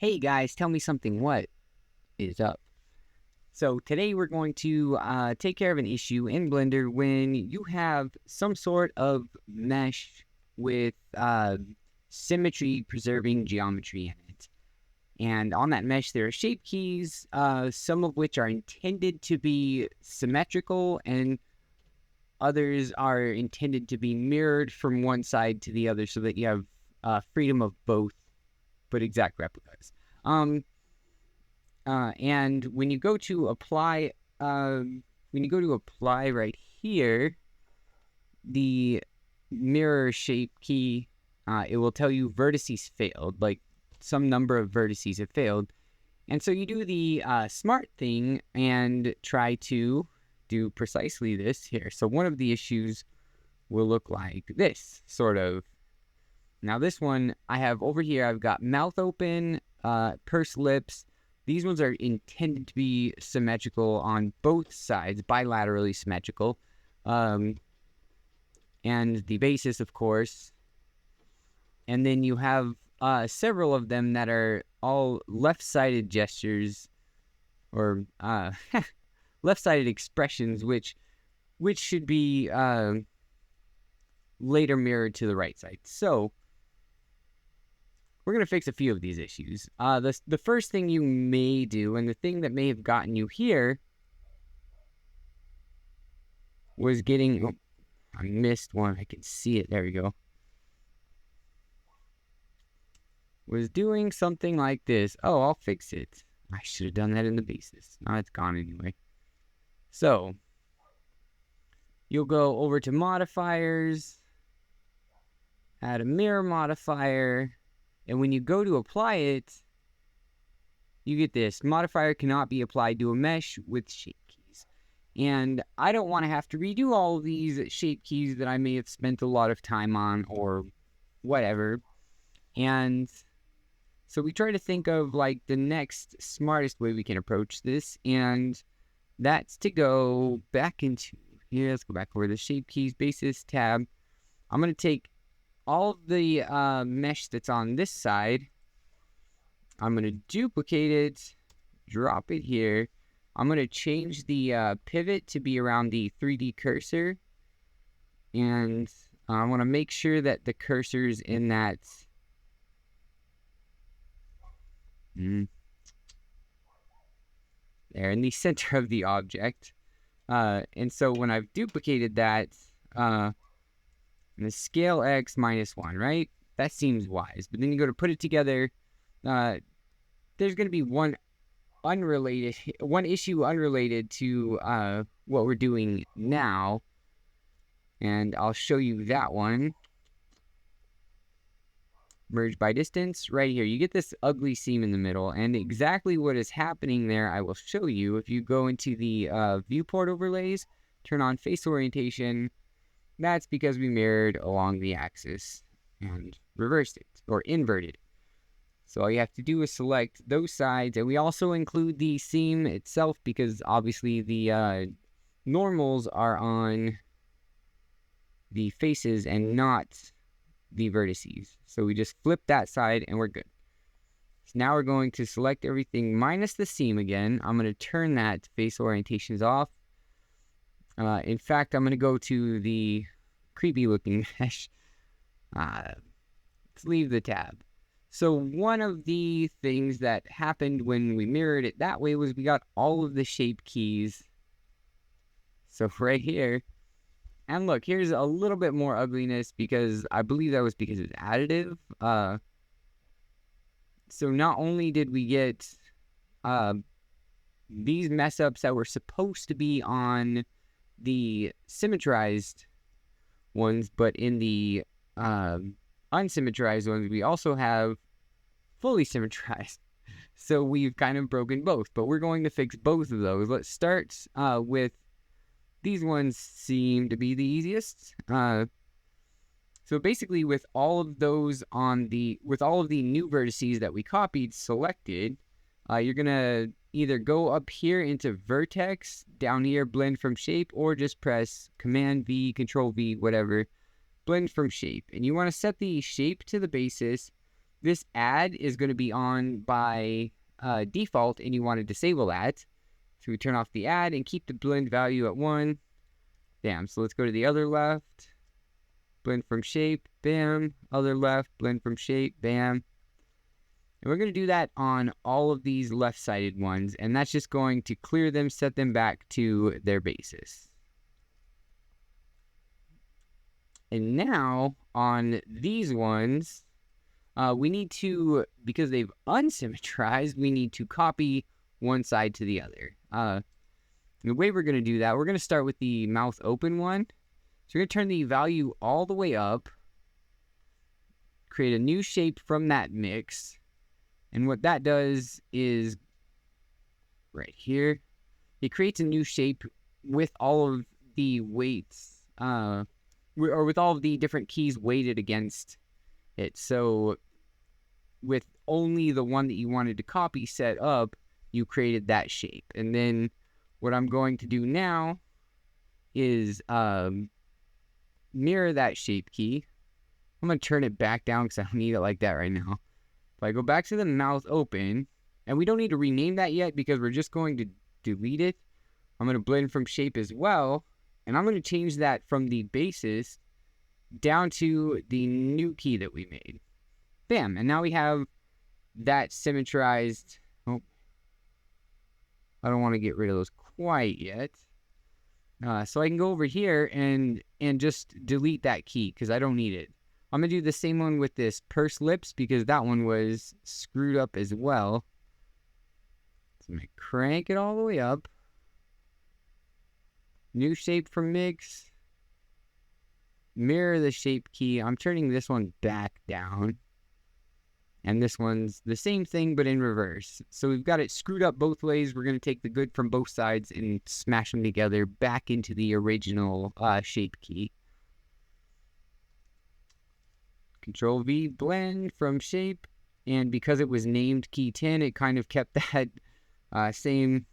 Hey guys, tell me something. What is up? So today we're going to take care of an issue in Blender when you have some sort of mesh with symmetry preserving geometry in it. And on that mesh there are shape keys, some of which are intended to be symmetrical and others are intended to be mirrored from one side to the other so that you have freedom of both but exact replicas. And when you go to apply, right here, the mirror shape key, it will tell you vertices failed, like some number of vertices have failed. And so you do the smart thing and try to do precisely this here. So one of the issues will look like this, sort of. Now this one I have over here, I've got mouth open, pursed lips. These ones are intended to be symmetrical on both sides, bilaterally symmetrical. And the basis, of course. And then you have several of them that are all left-sided gestures, or left-sided expressions, which should be later mirrored to the right side. So we're going to fix a few of these issues. The first thing you may do, and the thing that may have gotten you here, was getting... Oh, I missed one. I can see it. There we go. Was doing something like this. Oh, I'll fix it. I should have done that in the basis. Now it's gone anyway. So, you'll go over to modifiers, add a mirror modifier, and when you go to apply it, you get this. Modifier cannot be applied to a mesh with shape keys. And I don't want to have to redo all of these shape keys that I may have spent a lot of time on or whatever. And so we try to think of like the next smartest way we can approach this. And that's to go back into here. Let's go back over the shape keys basis tab. I'm going to take all of the mesh that's on this side. I'm going to duplicate it, drop it here. I'm going to change the pivot to be around the 3D cursor. And I want to make sure that the cursor's in that... there, in the center of the object. And so when I've duplicated that... and the scale X -1, right? That seems wise. But then you go to put it together. There's going to be one issue unrelated to what we're doing now. And I'll show you that one. Merge by distance. Right here. You get this ugly seam in the middle. And exactly what is happening there, I will show you. If you go into the viewport overlays, turn on face orientation... That's because we mirrored along the axis and reversed it, or inverted. So all you have to do is select those sides, and we also include the seam itself because obviously the normals are on the faces and not the vertices. So we just flip that side and we're good. So now we're going to select everything minus the seam again. I'm going to turn that face orientations off. In fact, I'm going to go to the creepy looking mesh. Let's leave the tab. So one of the things that happened when we mirrored it that way was we got all of the shape keys. So right here. And look, here's a little bit more ugliness because I believe that was because it's additive. So not only did we get these mess ups that were supposed to be on the symmetrized ones, but in the unsymmetrized ones, we also have fully symmetrized. So we've kind of broken both, but we're going to fix both of those. Let's start with these ones seem to be the easiest. So basically with all of those with all of the new vertices that we copied selected, you're going to either go up here into vertex, down here, blend from shape, or just press Command V, Control V, whatever, blend from shape. And you want to set the shape to the basis this add is going to be on by default, and you want to disable that. So we turn off the add and keep the blend value at 1. Bam. So let's go to the other left. Blend from shape. Bam. Other left. Blend from shape. Bam. And we're going to do that on all of these left-sided ones, and that's just going to clear them, set them back to their basis. And now, on these ones, we need to, because they've unsymmetrized, we need to copy one side to the other. The way we're going to do that, we're going to start with the mouth open one. So we're going to turn the value all the way up, create a new shape from that mix. And what that does is, right here, it creates a new shape with all of the weights, or with all of the different keys weighted against it. So with only the one that you wanted to copy set up, you created that shape. And then what I'm going to do now is mirror that shape key. I'm going to turn it back down because I don't need it like that right now. If I go back to the mouth open, and we don't need to rename that yet because we're just going to delete it. I'm going to blend from shape as well, and I'm going to change that from the basis down to the new key that we made. Bam, and now we have that symmetrized. Oh, I don't want to get rid of those quite yet. So I can go over here and just delete that key because I don't need it. I'm going to do the same one with this pursed lips because that one was screwed up as well. So I'm going to crank it all the way up. New shape from mix. Mirror the shape key. I'm turning this one back down. And this one's the same thing but in reverse. So we've got it screwed up both ways. We're going to take the good from both sides and smash them together back into the original shape key. Control V, blend from shape, and because it was named key 10, it kind of kept that same.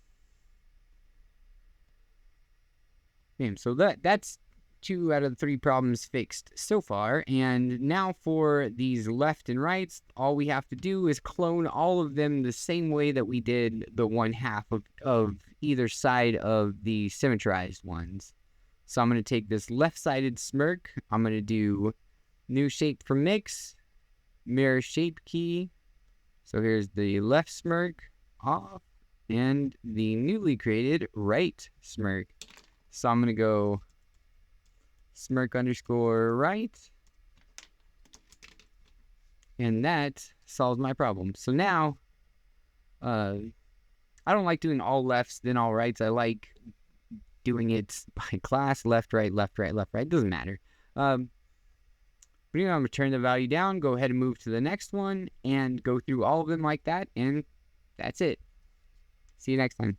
Bam. So that's 2 out of the 3 problems fixed so far. And now for these left and rights, all we have to do is clone all of them the same way that we did the 1/2 of either side of the symmetrized ones. So I'm going to take this left-sided smirk. I'm going to do new shape from mix, mirror shape key. So here's the left smirk off and the newly created right smirk. So I'm going to go smirk underscore right. And that solves my problem. So now, I don't like doing all lefts, then all rights. I like doing it by class, left, right, left, right, left, right. Doesn't matter. But I'm going to turn the value down, go ahead and move to the next one, and go through all of them like that, and that's it. See you next time.